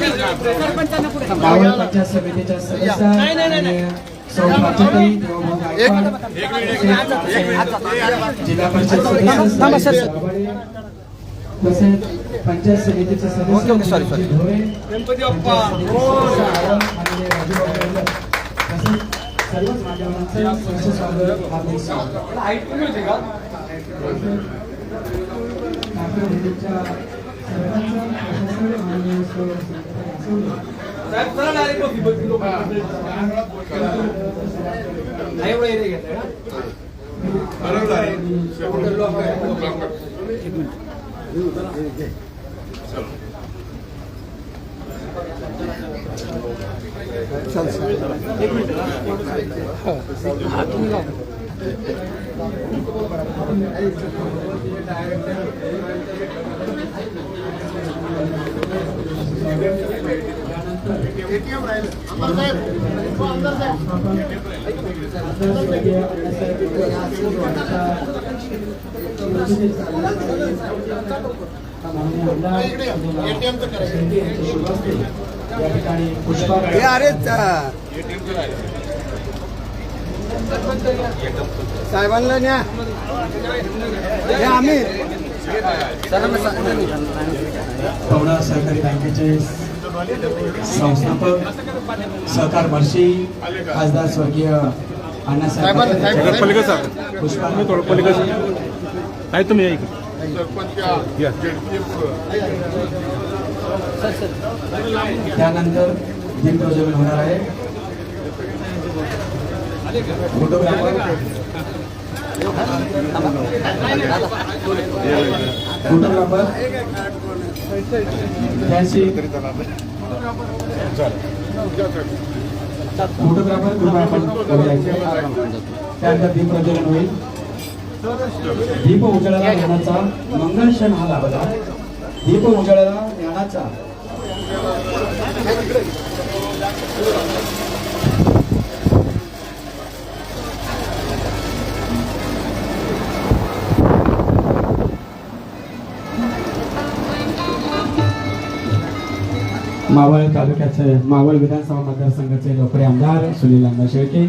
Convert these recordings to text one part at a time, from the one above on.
मावळ पंचायत समितीच्या सदस्य आणि सौ प्राचार्य देवभाऊ गायकवाड, जिल्हा परिषद सदस्य तसेच पंचायत समितीचे सदस्य धोरे, गणपती बाप्पा तसेच सर्वच मान्यवरांचे स्वागत हार्दिक साहेबांना न्या आम्ही पवना सहकारी बँकेचे संस्थापक सहकार वर्षी खासदार स्वर्गीय अण्णासाहेब त्यानंतर दीपप्रज्वलन होणार आहे. फोटोग्राफर कृपया आपण त्यानंतर दीपप्रज्वलन होईल. दीप उजळाला ज्ञानाचा मंगल क्षण हा लाभला. दीप उजळाला ज्ञानाचा मावळ तालुक्याचे मावळ विधानसभा मतदारसंघाचे लोकप्रिय आमदार सुनील अण्णा शेळके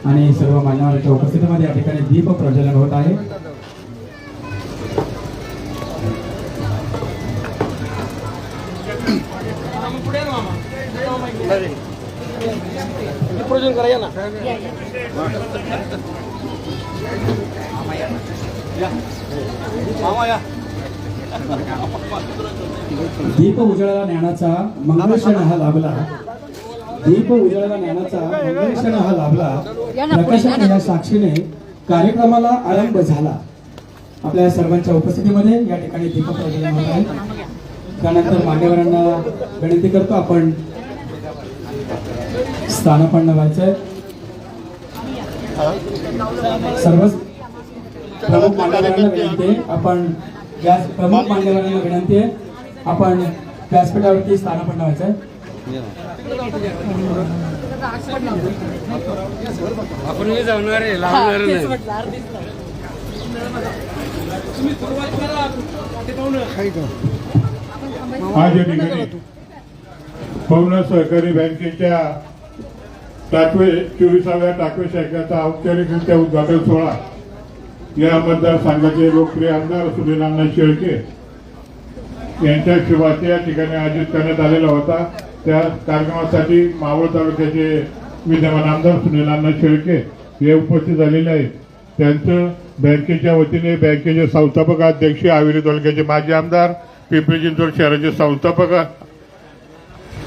आणि सर्व मान्यवरांच्या उपस्थितीमध्ये या ठिकाणी दीप प्रज्वलन होत आहे. दीप उजळाला ज्ञानाचा मंगल क्षण हा लाभला. दीप उजळाला ज्ञानाचा मंगल क्षण हा लाभला. प्रकाशाच्या या साक्षीने कार्यक्रमाला आरंभ झाला. आपल्या सर्वांच्या उपस्थितीमध्ये या ठिकाणी दीप प्रज्वलन होत आहे. त्यानंतर मान्यवरांना विनंती करतो आपण स्थानापन्न व्हायचंय. सर्व प्रमुख मान्यवरांना विनंती आहे आपण प्रमुख मान्यवरांना विनंती आहे आपण व्यासपीठावरती स्थानापन्न व्हायचंय. आपण जाणार आहे लावणार नाही. आज या ठिकाणी पवना सहकारी बँकेच्या 24व्या टाकवे शाखेचा औपचारिकरित्या उद्घाटन सोहळा या मतदारसंघाचे लोकप्रिय आमदार सुनील अण्णा शेळके यांच्या शुभाचे या ठिकाणी आयोजित करण्यात आलेला होता. त्या कार्यक्रमासाठी मावळ तालुक्याचे विद्यमान आमदार सुनील अण्णा शेळके हे उपस्थित झालेले आहेत. त्यांचं बँकेच्या वतीने बँकेचे संस्थापक अध्यक्ष, हवेली तालुक्याचे माजी आमदार, पिंपरी चिंचवड शहराचे संस्थापक,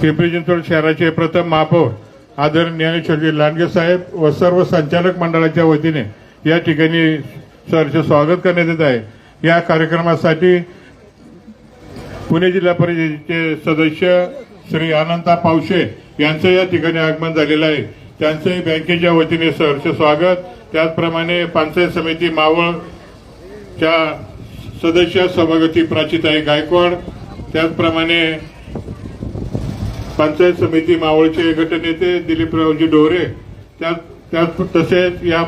पिंपरी चिंचवड शहराचे प्रथम महापौर आदरणीय ज्ञानेश्वरजी लांडगे साहेब व सर्व संचालक मंडळाच्या वतीने या ठिकाणी सहर्ष स्वागत करण्यात येत आहे. या कार्यक्रमासाठी पुणे जिल्हा परिषदेचे सदस्य श्री अनंता पावशे यांचं या ठिकाणी आगमन झालेलं आहे. त्यांचंही बँकेच्या वतीने सहर्ष स्वागत. त्याचप्रमाणे पंचायत समिती मावळच्या सदस्य सभापती प्राचीताई गायकवाड, त्याचप्रमाणे पंचायत समिती मावळचे गटनेते दिलीपरावजी डोरे, तसेच या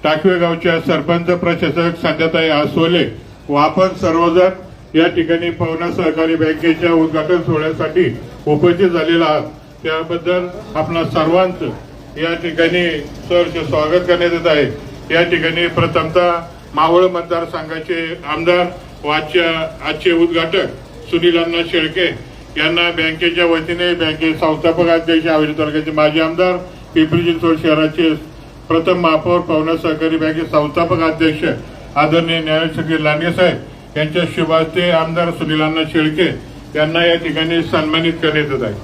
टाकवे गावच्या सरपंच प्रशासक संध्याताई आसोले व आपण सर्वजण या ठिकाणी पवना सहकारी बँकेच्या उद्घाटन सोहळ्यासाठी उपस्थित झालेला आहात त्याबद्दल आपणा सर्वांचं या ठिकाणी सहर्ष स्वागत करण्यात येत आहे। या ठिकाणी प्रथमतः मावळ मतदारसंघाचे आमदार व आजचे उद्घाटक सुनील अण्णा शेळके यांना बँकेच्या वतीने बँके संस्थापक अध्यक्ष हवेली तालुक्याचे माजी आमदार पिंपरी चिंचवड शहराचे प्रथम महापौर पवना सहकारी बँके संस्थापक अध्यक्ष आदरणीय ज्ञानेश्वर लांडगे साहेब यांच्या शुभ हस्ते आमदार सुनील अण्णा शेळके यांना या ठिकाणी सन्मानित करण्यात येत आहे।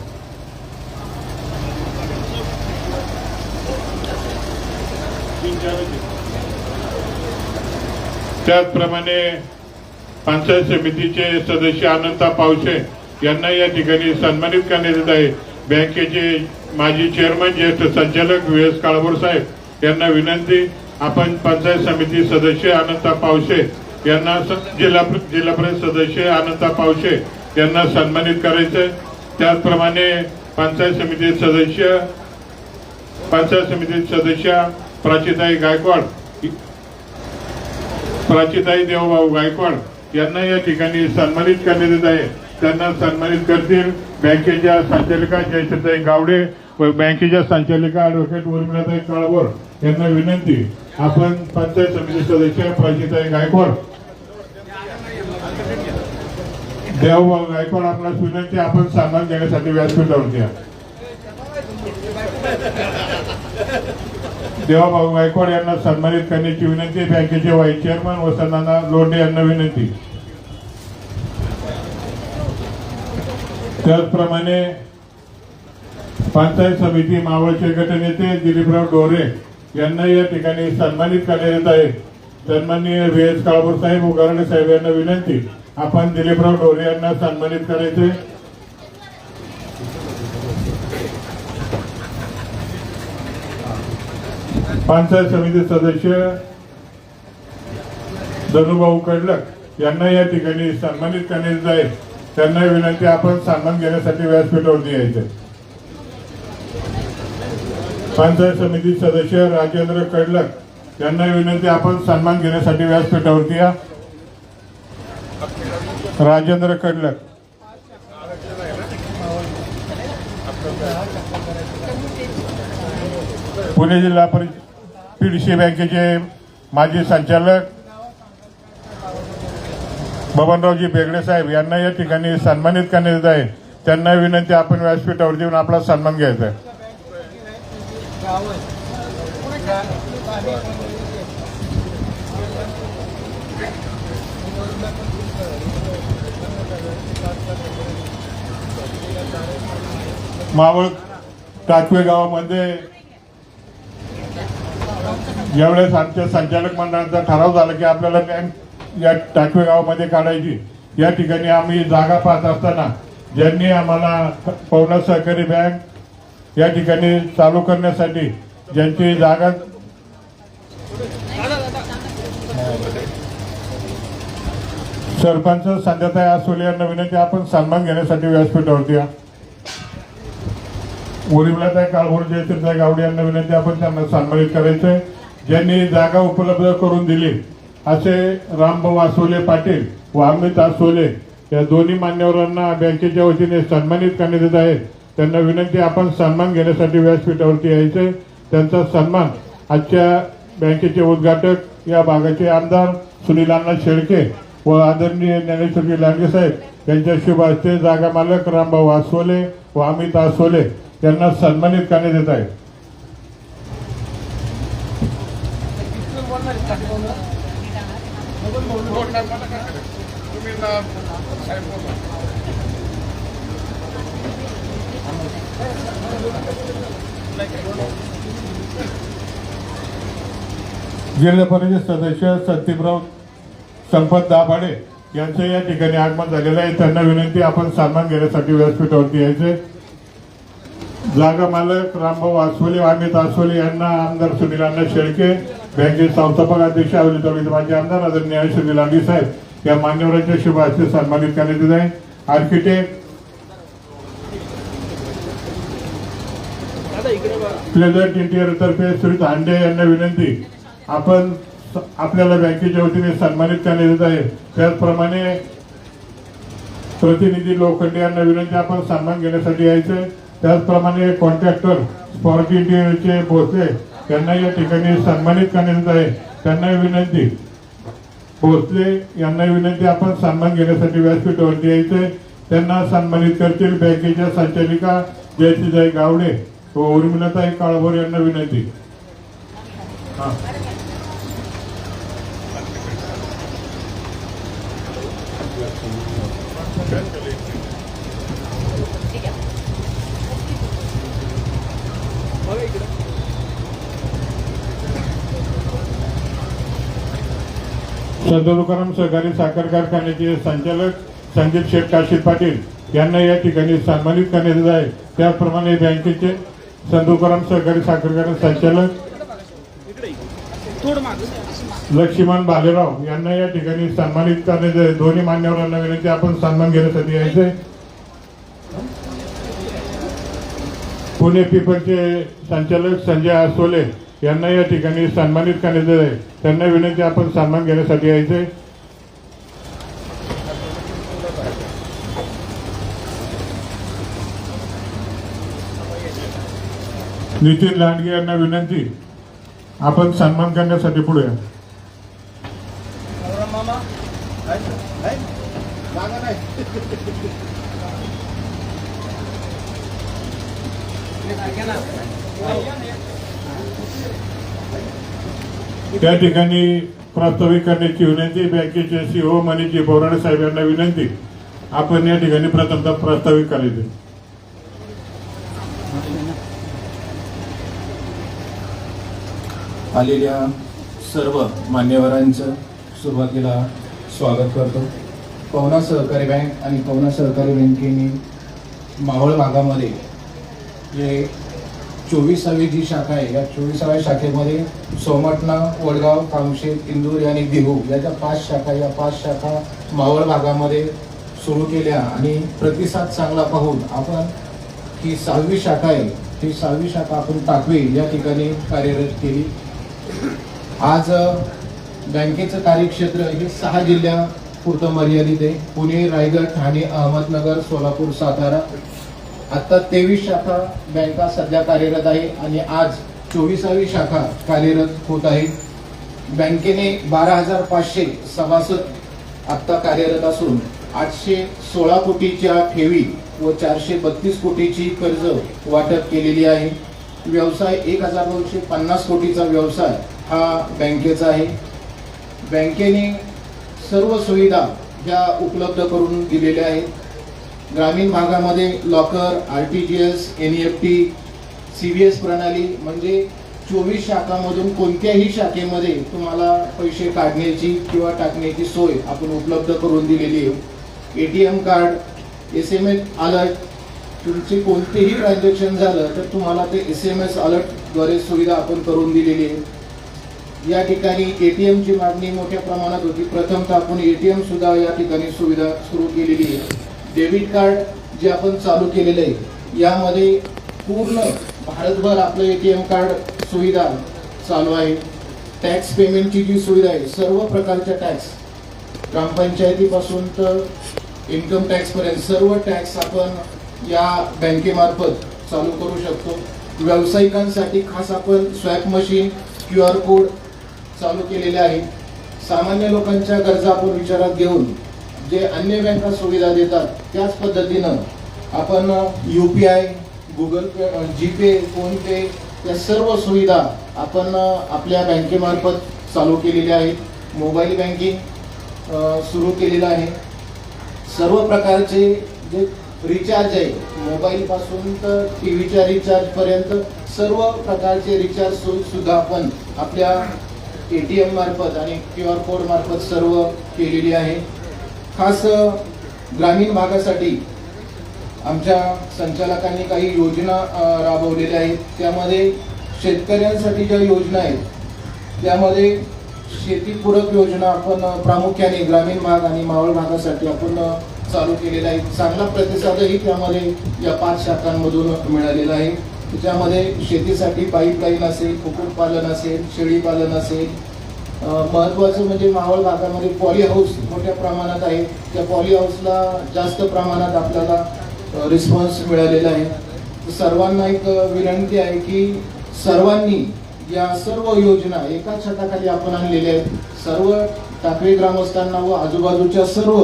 त्याचप्रमाणे पंचायत समितीचे सदस्य अनंता पावसे यांना या ठिकाणी सन्मानित करण्यात येत आहे। बँकेचे माजी चेअरमन ज्येष्ठ संचालक व्ही.एस. काळभोर साहेब यांना विनंती आपण पंचायत समिती सदस्य अनंता पावसे यांना जिल्हा परिषद सदस्य अनंता पावसे यांना सन्मानित करायचे। त्याचप्रमाणे पंचायत समिती सदस्य प्राचीताई देवभाऊ गायकवाड यांना या ठिकाणी सन्मानित करण्यात येत आहे। त्यांना सन्मानित करतील बँकेच्या संचालिका जयश्रीताई गावडे व बँकेच्या संचालिका ॲडव्होकेट उर्मिलाताई काळभोर यांना विनंती आपण पंचायत समिती सदस्य प्राचीताई गायकवाड देवभाऊ गायकवाड आपल्याला विनंती आपण सन्मान देण्यासाठी व्यासपीठावरती या। देवाभाऊ गायकवाड यांना सन्मानित करण्याची विनंती। बँकेचे व्हाईस चेअरमन वसंतनाना लोंढे यांना विनंती। त्याचप्रमाणे पंचायत समिती मावळचे गटनेते दिलीपराव डोरे यांना या ठिकाणी सन्मानित करण्यात येत आहे। सन्माननीय व्ही.एस. काळभोर साहेब उगारडे साहेब यांना विनंती आपण दिलीपराव डोरे यांना सन्मानित करायचे। पंचायत समिती सदस्य धनुभाऊ कडलक यांना या ठिकाणी सन्मानित करण्यात येत आहे। त्यांना विनंती आपण सन्मान घेण्यासाठी व्यासपीठावरती यायचे। पंचायत समिती सदस्य राजेंद्र कडलक यांना विनंती आपण सन्मान घेण्यासाठी व्यासपीठावरती या। राजेंद्र कडलक पुणे जिल्हा पीडीसी बँकेचे माजी संचालक बबनरावजी बेगडे साहेब यांना या ठिकाणी सन्मानित करण्यात येत आहे। त्यांना विनंती आपण व्यासपीठावर येऊन आपला सन्मान घ्यायचा आहे। मावळ टाकवे गावामध्ये ज्यावेळेस आमच्या संचालक मंडळाचा ठराव झाला की आपल्याला बँक या टाकवे गावामध्ये काढायची, या ठिकाणी आम्ही जागा पाहत असताना ज्यांनी आम्हाला पवना सहकारी बँक या ठिकाणी चालू करण्यासाठी ज्यांची जागा सरपंच संध्याताई आसोले यांना विनंती आपण सन्मान घेण्यासाठी व्यासपीठावरती या। उर्मिलाताई काळभोर जयश्रीताई गावडे यांना विनंती आपण त्यांना सन्मानित करायचंय। ज्यांनी जागा उपलब्ध करून दिली असे रामभाऊ आसोले पाटील व अमित आसोले या दोन्ही मान्यवरांना बँकेच्या वतीने सन्मानित करण्यात येत आहे। त्यांना विनंती आपण सन्मान घेण्यासाठी व्यासपीठावरती यायचे। त्यांचा सन्मान आजच्या बँकेचे उद्घाटक या भागाचे आमदार सुनील अण्णा शेळके व आदरणीय ज्ञानेश्वर लांडगे साहेब यांच्या शुभ हस्ते जागा मालक रामभाऊ आसोले व अमित आसोले यांना सन्मानित करण्यात येत आहे। जिल्हा परिषद सदस्य संदीपराव संपत दाभाडे यांचं या ठिकाणी आगमन झालेलं आहे। त्यांना विनंती आपण सन्मान घेण्यासाठी व्यासपीठावरती यायचे। जागा मालक रामभाऊ आसोले अमित आसोले यांना आमदार सुनील अण्णा शेळके बँकेचे संस्थापक अध्यक्ष हवेली तालुक्याचे माजी आमदार आदरणीय ज्ञानेश्वर लांडगे साहेब या मान्यवरांच्या शुभ हस्ते सन्मानित करण्यात येत आहे। आर्किटेक्ट प्लेझंट इंटिरियर तर्फे सुरेश हांडे यांना विनंती आपण आपल्याला बँकेच्या वतीने सन्मानित करण्यात येत आहे। त्याचप्रमाणे प्रतिनिधी लोखंडे यांना विनंती आपण सन्मान घेण्यासाठी यायचंय. त्याचप्रमाणे कॉन्ट्रॅक्टर स्पॉट इंटिरियरचे भोसले यांना या ठिकाणी सन्मानित करण्यात आहे. त्यांना विनंती, भोसले यांना विनंती आपण सन्मान घेण्यासाठी व्यासपीठावरती यायचंय. त्यांना सन्मानित करतील बँकेच्या संचालिका जयश्रीताई गावडे व उर्मिलाताई काळभोर यांना विनंती. संत तुकाराम सहकारी साखर कारखान्याचे संचालक संदीप शेठ काशीद पाटील यांना या ठिकाणी सन्मानित करण्यात येत आहे. त्याचप्रमाणे बँकेचे संत तुकाराम सहकारी साखर कारखाना संचालक लक्ष्मण भालेराव यांना या ठिकाणी सन्मानित करण्यात येत आहे. दोन्ही मान्यवरांना विनंती आपण सन्मान घेण्यासाठी यायचे. पुणे पीपलचे संचालक संजय आसोले यांना या ठिकाणी सन्मानित करण्यात येत आहे. त्यांना विनंती आपण सन्मान घेण्यासाठी यायचे. नितीन लांडगे यांना विनंती आपण सन्मान करण्यासाठी पुढे या. त्या ठिकाणी प्रास्ताविक करण्याची विनंती. बँकेचे सीओ मनीजी बोराडे साहेब यांना विनंती आपण या ठिकाणी प्रथमतः प्रास्ताविक करायचे. आलेल्या सर्व मान्यवरांचं सुरुवातीला स्वागत करतो. पवना सहकारी बँक आणि पवना सहकारी बँकेने मावळ भागामध्ये जे 24वी जी शाखा आहे, या 24व्या शाखेमध्ये सोमटणा, वडगाव, कामशेत, इंदूर आणि देहू या ज्या 5 शाखा, या 5 शाखा मावळ भागामध्ये सुरू केल्या आणि प्रतिसाद चांगला पाहून आपण ही 6वी शाखा आहे, ही 6वी शाखा आपण टाकवी या ठिकाणी कार्यरत केली. आज बँकेचं कार्यक्षेत्र हे 6 जिल्ह्यापुरतं मर्यादित आहे. पुणे, रायगड, ठाणे, अहमदनगर, सोलापूर, सातारा. आता 23 शाखा बँका सध्या कार्यरत आहे आणि आज 24वी शाखा कार्यरत होत आहे. बँकेने 12,500 सभासद आता कार्यरत असून 816 कोटीच्या ठेवी व 432 कोटीची कर्ज वाटप केलेली आहे. व्यवसाय 1,250 कोटीचा व्यवसाय हा बँकेचा आहे. बँकेने सर्व सुविधा ह्या उपलब्ध करून दिलेल्या आहेत. ग्रामीण भागामध्ये लॉकर, RTGS, NEFT, CVS प्रणाली म्हणजे 24 शाखांमधून कोणत्याही शाखेमध्ये तुम्हाला पैसे काढण्याची किंवा टाकण्याची सोय आपण उपलब्ध करून दिलेली आहे. ATM कार्ड, SMS अलर्ट, तुमचे कोणतेही ट्रान्झॅक्शन झालं तर तुम्हाला ते SMS अलर्टद्वारे सुविधा आपण करून दिलेली आहे. या ठिकाणी ATM ची मागणी मोठ्या प्रमाणात होती. प्रथमतः आपण ATM सुद्धा या ठिकाणी सुविधा सुरू केलेली आहे. डेबिट कार्ड जे आपण चालू केलेलं आहे, यामध्ये पूर्ण भारतभर आपलं ATM कार्ड सुविधा चालू आहे. टॅक्स पेमेंटची जी सुविधा आहे, सर्व प्रकारच्या टॅक्स, ग्रामपंचायतीपासून तर इन्कम टॅक्स पर्यंत सर्व टॅक्स आपण या बँकेमार्फत चालू करू शकतो. व्यावसायिकांसाठी खास आपण स्वॅप मशीन, QR कोड चालू केलेले आहे. सामान्य लोकांच्या गरजा आपण विचारात घेऊन जे अन्य बँका सुविधा देतात त्याच पद्धतीनं आपण UPI, गुगल पे, GPay, फोनपे या सर्व सुविधा आपण आपल्या बँकेमार्फत चालू केलेल्या आहेत. मोबाईल बँकिंग सुरू केलेलं आहे. सर्व प्रकारचे जे रिचार्ज आहे, मोबाईल पासून तर टीव्हीच्या रिचार्ज पर्यंत सर्व प्रकारचे रिचार्ज सुद्धा आपण आपल्या ATM मार्फत आणि QR कोड मार्फत सर्व केलेली आहे. खास ग्रामीण भागासाठी आमच्या संचालकांनी काही योजना राबवलेल्या आहेत. त्यामध्ये शेतकऱ्यांसाठी ज्या योजना आहेत त्यामध्ये शेतीपूरक योजना आपण प्रामुख्याने ग्रामीण भाग आणि मावळ भागासाठी आपण चालू केलेला आहे. चांगला प्रतिसादही त्यामध्ये या 5 शाखांमधून मिळालेला आहे. त्याच्यामध्ये शेतीसाठी पाईपलाईन असेल, कुक्कुटपालन असेल, शेळीपालन असेल, महत्त्वाचं म्हणजे मावळ भागामध्ये पॉली हाऊस मोठ्या प्रमाणात आहे. त्या पॉली हाऊसला जास्त प्रमाणात आपल्याला रिस्पॉन्स मिळालेला आहे. सर्वांना एक विनंती आहे की सर्वांनी या सर्व योजना एका छताखाली आपण आणलेल्या आहेत. सर्व टाकळी ग्रामस्थांना व आजूबाजूच्या सर्व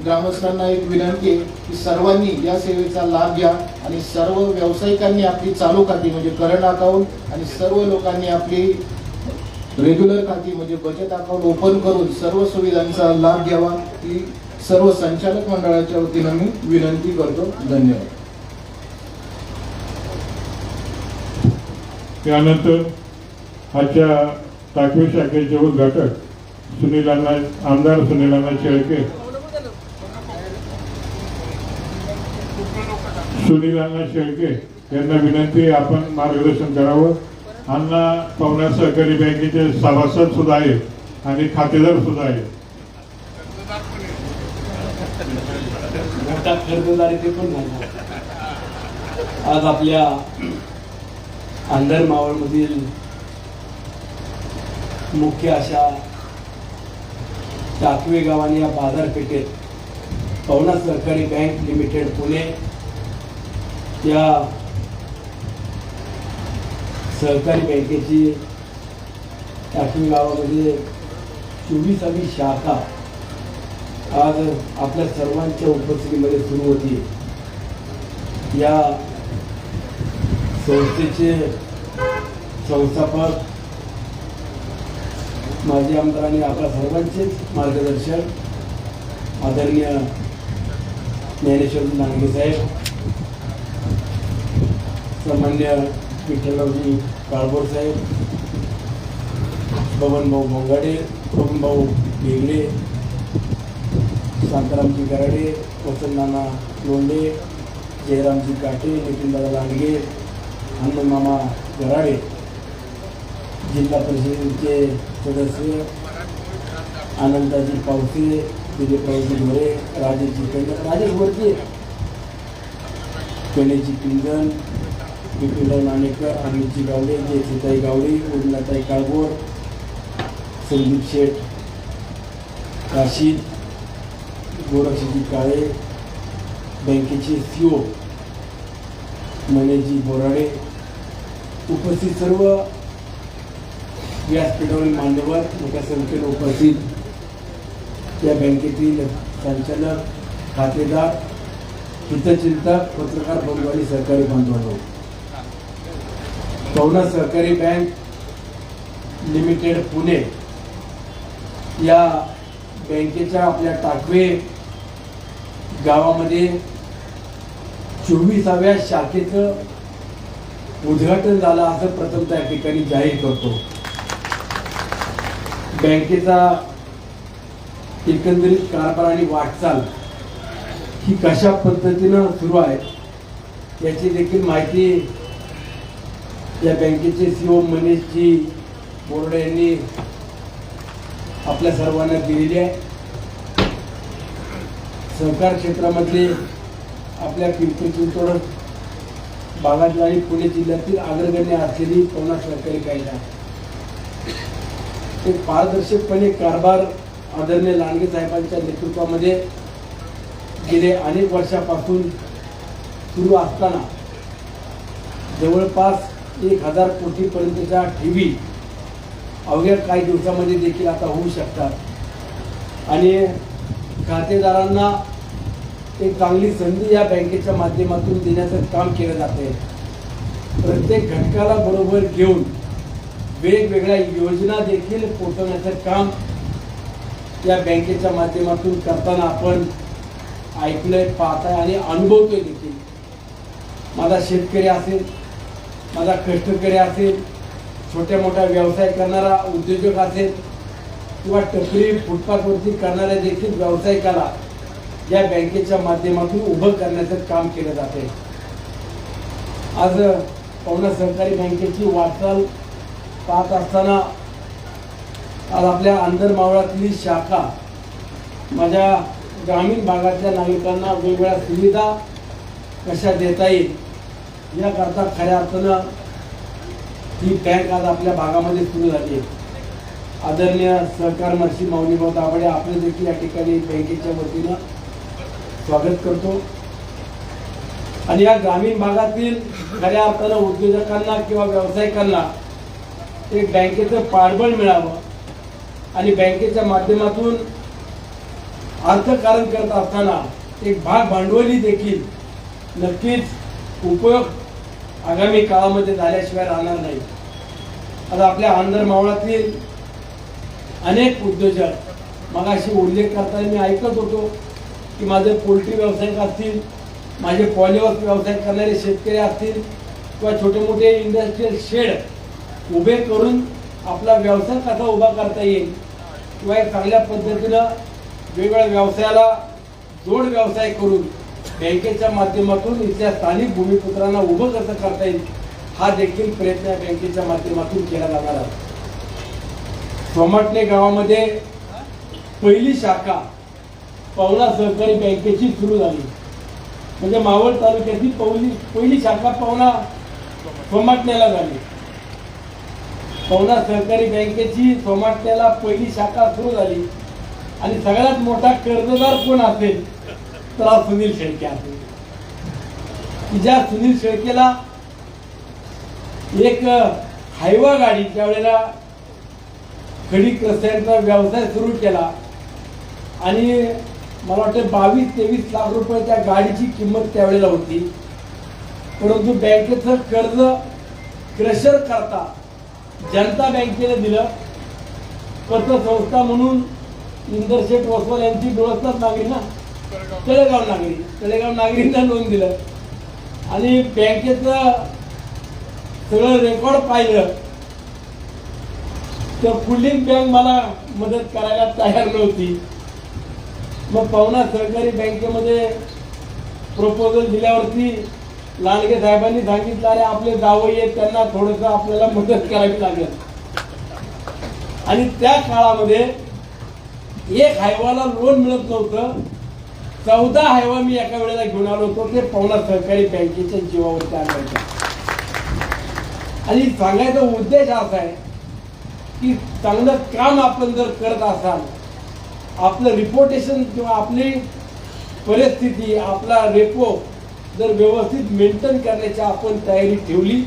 ग्रामस्थांना एक विनंती आहे की सर्वांनी या सेवेचा लाभ घ्या आणि सर्व व्यावसायिकांनी आपली चालू खाती म्हणजे करंट अकाउंट आणि सर्व लोकांनी आपली रेग्युलर खाती म्हणजे बचत अकाउंट ओपन करून सर्व सुविधांचा लाभ घ्यावा ही सर्व संचालक मंडळाच्या वतीनं मी विनंती करतो. धन्यवाद. यानंतर आजच्या टाकळी शाखेचे उद्घाटक आमदार सुनीलांना शेळके यांना विनंती आपण मार्गदर्शन करावं. अण्णा पवनार सहकारी बँकेचे सभासद सुद्धा आहेत आणि खातेदार सुद्धा आहेत. मोठा कर्जदार ते पण नाही. आज आपल्या अंधर मावळमधील मुख्य अशा टाकवे गावाने या बाजारपेठेत पवनार सहकारी बँक लिमिटेड पुणे या सहकारी बँकेची टाकवी गावामध्ये 24वी शाखा आज आपल्या सर्वांच्या उपस्थितीमध्ये सुरू होती. या संस्थेचे संस्थापक माजी आमदारांनी आपल्या सर्वांचे मार्गदर्शक आदरणीय ज्ञानेश्वर नांगे साहेब, सामान्य विठ्ठलरावजी काळभोर साहेब, बबनभाऊ बोंगाडे, बबनभाऊ भेगडे, शांतारामजी गराडे, वसंतनाना लोंढे, जयरामजी काटे, नितीनदादा लांडगे, हनुमामा गराडे, जिल्हा परिषदेचे सदस्य आनंदाजी पावसे, दिलीपरावजी ढोरे, राजेशजी पेंडर, राजेश वरती, गणेशजी पिंजन, विपिनराव नाणेकर, अमितजी गावडे, जयसीताई गावडे, उर्मिलाताई काळभोर, संदीप शेठ काशीद, गोरक्षजी काळे, बँकेचे सीओ मनेशजी बोराडे, उपस्थित सर्व व्यासपीठावरील मान्यवर, मोठ्या संख्येने उपस्थित या बँकेतील संचालक, खातेदार, हितचिंतक, पत्रकार बंधू आणि सहकारी बांधवांनो, पवनार सहकारी बँक लिमिटेड पुणे या बँकेच्या आपल्या टाकवे गावामध्ये 24व्या शाखेचं उद्घाटन झालं असं प्रथम त्या ठिकाणी जाहीर करतो. बँकेचा एकंदरीत कारभार आणि वाटचाल ही कशा पद्धतीनं सुरू आहे याची देखील माहिती या बँकेचे सीओ मनीषजी बोर्डे यांनी आपल्या सर्वांना दिलेली आहे. सहकार क्षेत्रामधले आपल्या पिंपरी चिंचवड भागातील आणि पुणे जिल्ह्यातील अग्रगण्य असलेली पवनार सहकारी बँक एक पारदर्शकपणे कारभार आदरणीय लांडगे साहेबांच्या नेतृत्वामध्ये गेले अनेक वर्षापासून सुरू असताना जवळपास 1000 कोटीपर्यंतच्या ठेवी अवघ्या काही दिवसामध्ये देखील आता होऊ शकतात आणि खातेदारांना एक चांगली संधी या बँकेच्या माध्यमातून देण्याचं काम केलं जाते. प्रत्येक घटकाला बरोबर घेऊन वेगवेगळ्या योजना देखील पोहोचवण्याचं काम या बँकेच्या माध्यमातून करताना आपण ऐकलंय, पाहताय आणि अनुभवतोय देखील. माझा शेतकरी असेल, माझा कष्टकरी असेल, छोट्या मोठ्या व्यवसाय करणारा उद्योजक असेल किंवा टपरी फुटपाथवरती करणाऱ्या देखील व्यावसायिकाला या बँकेच्या माध्यमातून उभं करण्याचं काम केलं जाते. आज पवनार सहकारी बँकेची वाटचाल पाहत असताना आज आपल्या अंधर मावळातली शाखा माझ्या ग्रामीण भागातल्या नागरिकांना वेगवेगळ्या सुविधा कशा देता येईल याकरता खऱ्या अर्थानं ही बँक आज आपल्या भागामध्ये सुरू झाली आहे. आदरणीय सहकार मंत्री माऊलीभाऊ दाभाडे आपले देखील या ठिकाणी बँकेच्या वतीनं स्वागत करतो आणि या ग्रामीण भागातील खऱ्या अर्थानं उद्योजकांना किंवा व्यावसायिकांना एक बँकेचं पाठबळ मिळावं आणि बँकेच्या माध्यमातून अर्थकारण करत असताना एक भाग भांडवली देखील नक्कीच उपयोग आगामी काळामध्ये झाल्याशिवाय राहणार नाही. आता आपल्या आंध्र मावळातील अनेक उद्योजक मगाशी उल्लेख करताना मी ऐकत होतो की माझे पोल्ट्री व्यावसायिक असतील, माझे पॉलीहाऊस व्यवसाय करणारे शेतकरी असतील किंवा छोटे मोठे इंडस्ट्रियल शेड उभे करून आपला व्यवसाय कसा उभा करता येईल किंवा एक चांगल्या पद्धतीनं वेगवेगळ्या व्यवसायाला जोड व्यवसाय करून बँकेच्या माध्यमातून इथल्या स्थानिक भूमिपुत्रांना उभं कसं करता येईल हा देखील प्रयत्न या बँकेच्या माध्यमातून केला जाणार आहे. सोमाटणे गावामध्ये पहिली शाखा पवना सहकारी बँकेची सुरू झाली. म्हणजे मावळ तालुक्यातील पहिली शाखा पवना सोमाटण्याला झाली. पवना सहकारी बँकेची सोमाटण्याला पहिली शाखा सुरू झाली आणि सगळ्यात मोठा कर्जदार कोण असेल तर हा सुनील शेळके असेल. ज्या सुनील शेळकेला एक हायवा गाडी त्यावेळेला खडी रस्त्यांचा व्यवसाय सुरू केला आणि मला वाटतं 22-23 लाख रुपये त्या गाडीची किंमत त्यावेळेला होती. परंतु बँकेचं कर्ज क्रशर करता जनता बँकेने दिलं. पतसंस्था म्हणून इंदरशेठ वसवाल यांची डोळसनाथ नागरी ना तळेगाव नागरींना लोन दिलं आणि बँकेचं सगळं रेकॉर्ड पाहिलं तर फुल्डिंग बँक मला मदत करायला तयार नव्हती. मग पवना सहकारी बँकेमध्ये प्रपोजल दिल्यावरती लांडगे साहेबांनी सांगितलं अरे आपले जावई आहेत त्यांना थोडंसं आपल्याला मदत करावी लागेल. आणि त्या काळामध्ये एक हायवाला लोन मिळत नव्हतं. 14 हायवा मी एका वेळेला घेऊन आलो होतो. ते पवना सहकारी बँकेच्या जीवावरती आणायचं. आणि सांगायचा उद्देश असा आहे की चांगलं काम आपण जर करत असाल, आपलं रिपोर्टेशन किंवा आपली परिस्थिती, आपला रेपो जर व्यवस्थित मेंटेन करण्याची आपण तयारी ठेवली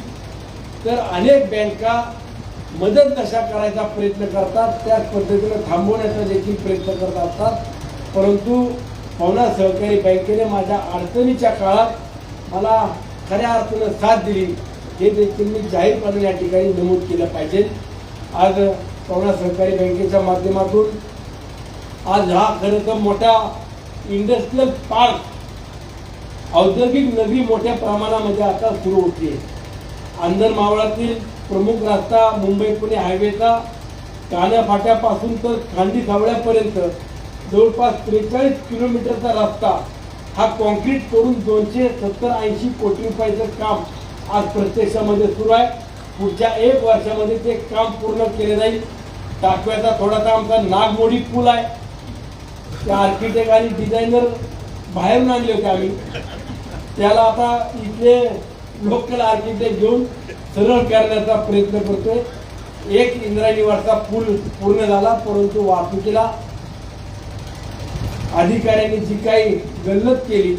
तर अनेक बँका मदत कशा करायचा प्रयत्न करतात, त्याच पद्धतीनं थांबवण्याचा देखील प्रयत्न करत असतात. परंतु पवना सहकारी बँकेने माझ्या अडचणीच्या काळात मला खऱ्या अर्थानं साथ दिली हे देखील मी जाहीरपणे या ठिकाणी नमूद केलं पाहिजे. आज पवना सहकारी बँकेच्या माध्यमातून आज हा खरं तर मोठा इंडस्ट्रियल पार्क औद्योगिक नगरी मोठ्या प्रमाणामध्ये आता सुरू होती. आंदर मावळातील प्रमुख रस्ता मुंबई पुणे हायवेचा कान्या फाट्यापासून तर खांदी सावळ्यापर्यंत जवळपास 43 किलोमीटरचा रस्ता हा कॉन्क्रीट करून 270-80 कोटी रुपयाचं काम आज प्रत्यक्षामध्ये सुरू आहे. पुढच्या 1 वर्षामध्ये ते काम पूर्ण केले जाईल. टाकव्याचा थोडासा आमचा नागमोडी पूल आहे. त्या आर्किटेक्ट आणि डिझायनर बाहेरून आणले होते आम्ही. त्याला आता इथले लोकल आर्किटेक्ट घेऊन सरळ करण्याचा प्रयत्न करतोय. एक इंद्रायणीवरचा पूल पूर्ण झाला, परंतु वाहतुकीला अधिकाऱ्यांनी जी काही गल्लत केली,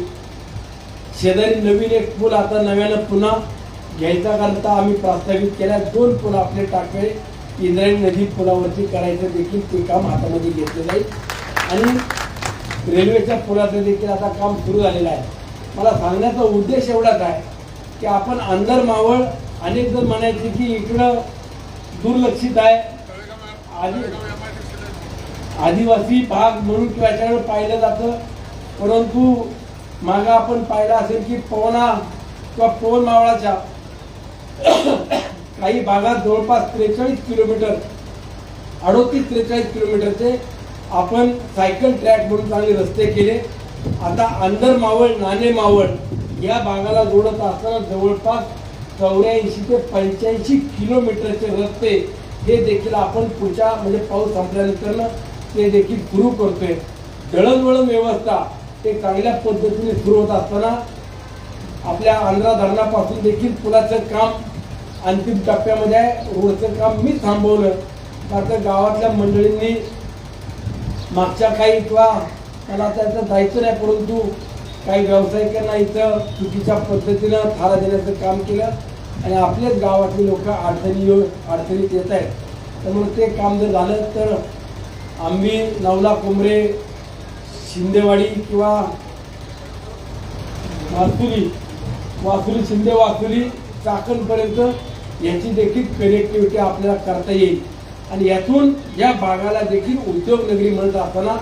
शेजारी नवीन एक पूल आता नव्यानं पुन्हा घ्यायचा करता आम्ही प्रस्तावित केल्या. 2 पूल आपले टाकळे इंद्रायणी नदी पुलावरती करायचं देखील ते काम हातामध्ये घेतलं जाईल आणि रेल्वेच्या पुलाचं देखील आता काम सुरू झालेलं आहे. मला सांगण्याचा उद्देश एवढाच आहे की आपण अंदर मावळ अनेक जण म्हणायचे की इकडं दुर्लक्षित आहे, आदिवासी भाग म्हणून किंवा याच्याकडे पाहिलं जातं. परंतु मागं आपण पाहिलं असेल की पवना किंवा पवन मावळाच्या काही भागात जवळपास 43 किलोमीटर 38-43 किलोमीटरचे आपण सायकल ट्रॅक म्हणून चांगले रस्ते केले. आता अंदर मावळ नाणे मावळ या भागाला जोडत असताना जवळपास 84 ते 85 किलोमीटरचे रस्ते हे देखील आपण पुढच्या म्हणजे पाऊस संपल्यानंतर ते देखील सुरू करतोय. दळणवळण व्यवस्था ते चांगल्या पद्धतीने सुरू होत असताना आपल्या आंध्रा धरणापासून देखील पुलाचं काम अंतिम टप्प्यामध्ये आहे. रोडचं काम मी थांबवलं आता गावातल्या मंडळींनी मागच्या काही किंवा मला त्याचं जायचं नाही, परंतु काही व्यावसायिकांना इथं चुकीच्या पद्धतीनं थारा देण्याचं काम केलं आणि आपल्याच गावातली लोक अडचणीत येत आहेत. त्यामुळे ते काम जर झालं तर आम्ही नवला कोंबरे, शिंदेवाडी किंवा वासुली शिंदे वासुली चाकणपर्यंत याची देखील कनेक्टिव्हिटी आपल्याला करता येईल आणि यातून या भागाला देखील उद्योग नगरी म्हणत असताना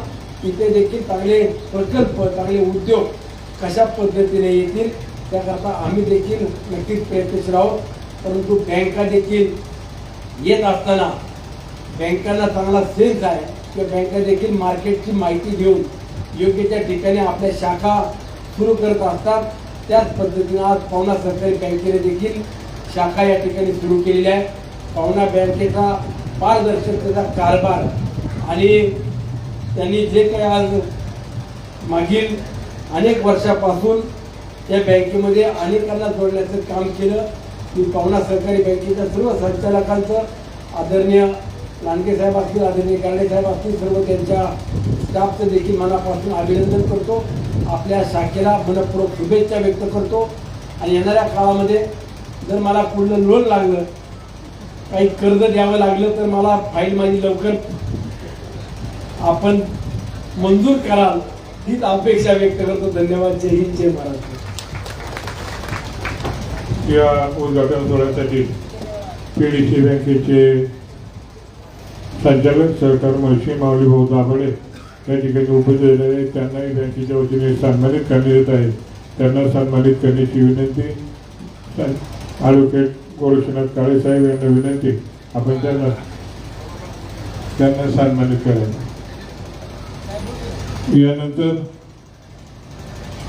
इथे देखील चांगले प्रकल्प, चांगले उद्योग कशा पद्धतीने येतील त्याकरता आम्ही देखील नक्कीच प्रयत्नशील आहोत. परंतु बँका देखील येत असताना बँकांना चांगला सेन्स आहे की बँका देखील मार्केटची माहिती घेऊन योग्य त्या ठिकाणी आपल्या शाखा सुरू करत असतात. त्याच पद्धतीने आज पवना सहकारी बँकेने देखील शाखा या ठिकाणी सुरू केलेल्या आहे. पवना बँकेचा पारदर्शकतेचा कारभार आणि त्यांनी जे काही आज मागील अनेक वर्षापासून या बँकेमध्ये अनेकांना जोडण्याचं काम केलं. मी पवना सहकारी बँकेच्या सर्व संचालकांचं, आदरणीय लांडगे साहेब असतील, आदरणीय गाडे साहेब असतील, सर्व त्यांच्या स्टाफचं देखील मनापासून अभिनंदन करतो. आपल्या शाखेला मनपूर्वक शुभेच्छा व्यक्त करतो आणि येणाऱ्या काळामध्ये जर मला पुढलं लोन लागलं, काही कर्ज द्यावं लागलं तर मला फाईल माझी लवकर आपण मंजूर कराल हीच अपेक्षा व्यक्त करतो. धन्यवाद. जय हिंद, जय महाराष्ट्र. या उद्घाटन सोहळ्यासाठी पीडीसी बँकेचे संचालक सहकार महर्षी माऊली भाऊ दाभडे या ठिकाणी उपस्थित झालेले आहेत. त्यांनाही बँकेच्या वतीने सन्मानित करण्यात येत आहे. त्यांना सन्मानित करण्याची विनंती. ॲडव्होकेट गोरक्षनाथ काळे साहेब यांना विनंती, आपण त्यांना सन्मानित करायचं. यानंतर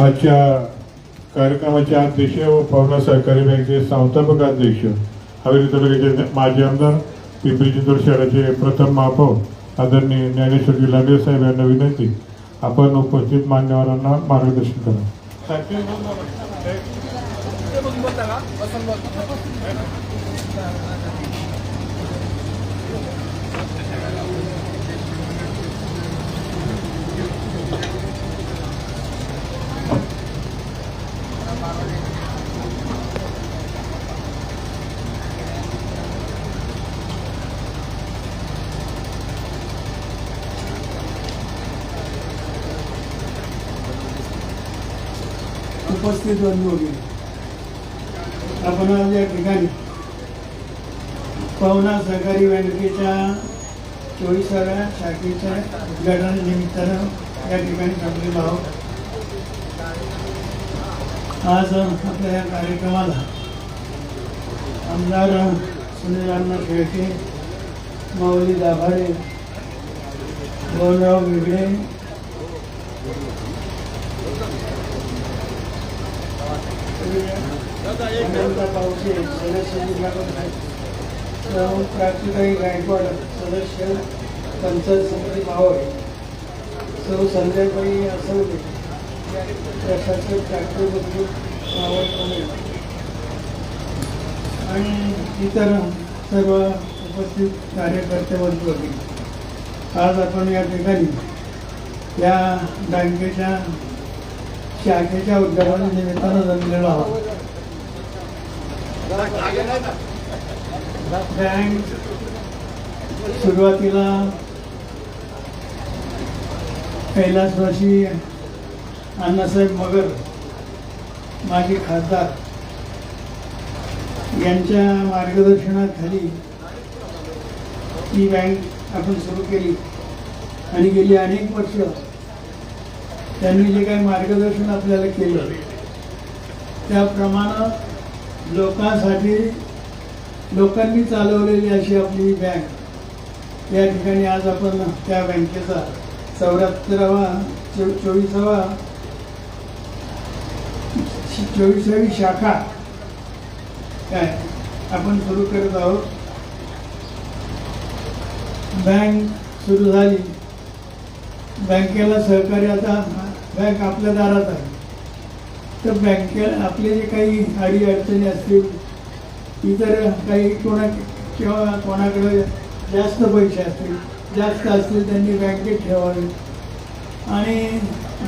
आजच्या कार्यक्रमाचे अध्यक्ष व पवना सहकारी बँकेचे संस्थापक अध्यक्ष हवेली तालुक्याचे माजी आमदार, पिंपरी चिंचवड शहराचे प्रथम महापौर आदरणीय ज्ञानेश्वरजी लांडे साहेब यांना विनंती, आपण उपस्थित मान्यवरांना मार्गदर्शन करा. उपस्थित बंधू वगैरे, आपण आज या ठिकाणी पवना सहकारी बँकेच्या 24व्या शाखेच्या उद्घाटनानिमित्तानं या ठिकाणी जमलेलो आहोत. आज आपल्या या कार्यक्रमाला आमदार सुनील अण्णा शेळके, माऊली दाभाडे, गोविंदराव वेगळे, पावसे सदस्य, प्राप्तिताई गायकवाड सदस्य, पंचायत समिती मावळ, सौ संजयबाई असवले, प्रशासक डॉक्टर मावळ पुणे आणि इतर सर्व उपस्थित कार्यकर्ते बंधू होते. आज आपण या ठिकाणी या बँकेच्या शाखेच्या उद्घाटनानिमित्तानं जमलेलो आहोत. बँक सुरुवातीला कैलासवासी अण्णासाहेब मगर माजी खासदार यांच्या मार्गदर्शनाखाली ही बँक आपण सुरू केली आणि गेली अनेक वर्ष त्यांनी जे काही मार्गदर्शन आपल्याला केलं त्याप्रमाणे लोकांनी चालवलेली अशी आपली बँक या ठिकाणी आज आपण त्या बँकेचा 24वी शाखा काय आपण सुरू करत आहोत. बँक सुरू झाली, बँकेला सहकार्य, आता बँक आपल्या दारात आहे तर बँकेला आपले जे काही अडीअडचणी असतील, इतर काही किंवा कोणाकडे जास्त पैसे असतील जास्त असतील त्यांनी बँकेत ठेवावे आणि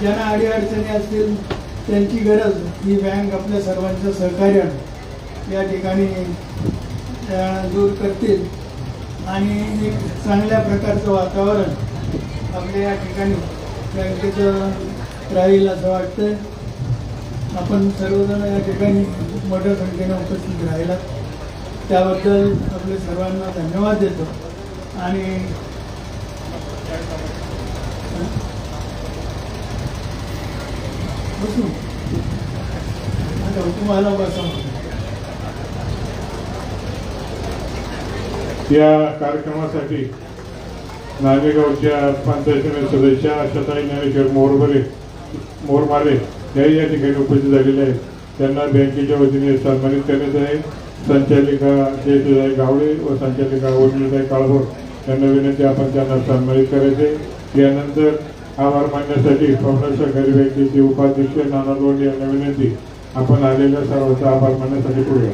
ज्यांना अडीअडचणी असतील त्यांची गरज ही बँक आपल्या सर्वांच्या सहकार्याने या ठिकाणी दूर करतील आणि एक चांगल्या प्रकारचं वातावरण आपल्या या ठिकाणी बँकेचं राहील असं वाटतं. आपण सर्वजण या ठिकाणी मोठ्या संख्येने उपस्थित राहिला त्याबद्दल आपले सर्वांना धन्यवाद देतो आणि बसू आता तुम्हाला बसा. या कार्यक्रमासाठी नागेगावच्या पंचायत समिती सदस्य आशाताई ज्ञानेश्वर मोरमाले याही या ठिकाणी उपस्थित झालेले आहेत. त्यांना बँकेच्या वतीने सन्मानित करण्यात आहे. संचालिका जयसुधाई गावडे व संचालिका उर्मिलाताई काळभोर यांना विनंती आपण त्यांना सन्मानित करायचे. यानंतर आभार मानण्यासाठी पवना सहकारी बँकेचे उपाध्यक्ष नाना लोंढे यांना विनंती आपण आलेल्या सर्वांचा आभार मानण्यासाठी पुढे या.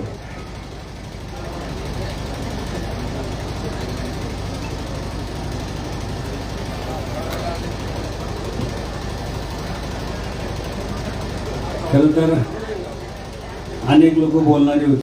खरं तर अनेक लोक बोलणारे होते.